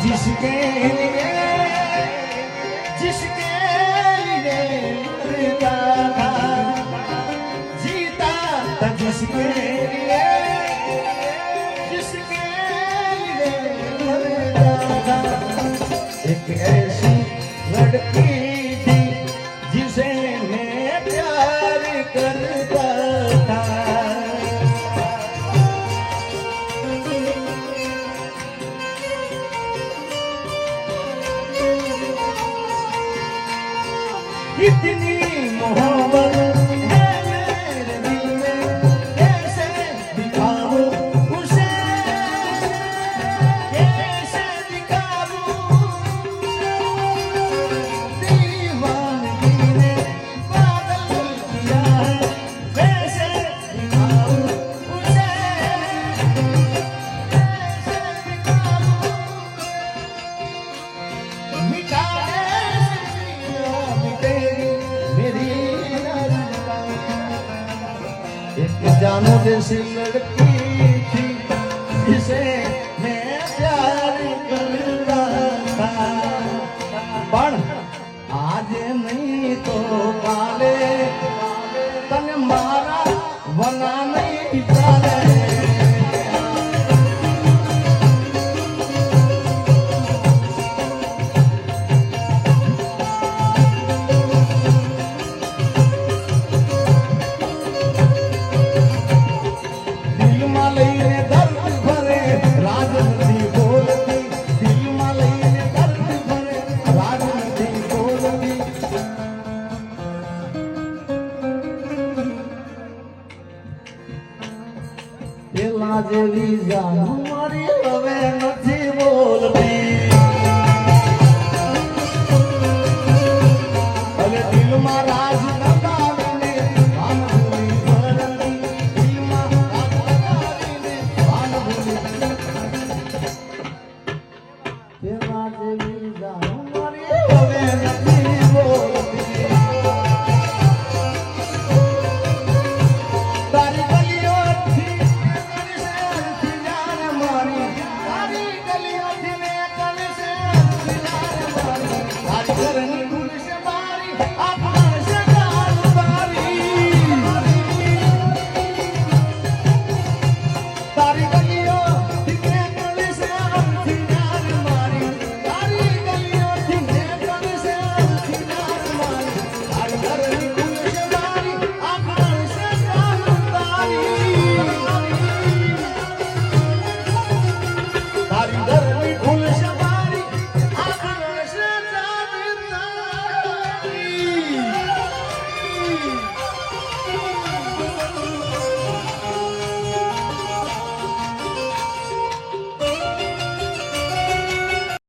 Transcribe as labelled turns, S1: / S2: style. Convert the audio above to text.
S1: जिसके लिए मरता था, जीता था जिसके लिए मरता था। एक ऐसी लड़की थी जिसे मैं प्यार करता था। इतनी मोहब्बत है मेरे दिल में, कैसे दिखाऊं उसे, कैसे दिखाऊं उसे। दीवानगी ने पागल किया है, कैसे दिखाऊं उसे, कैसे दिखाऊं। मिटा जानो जैसी लड़की थी जिसे मैं प्यार करता था, पण आज नहीं तो काले तन मारा वना नहीं चाले। જેવી જાનું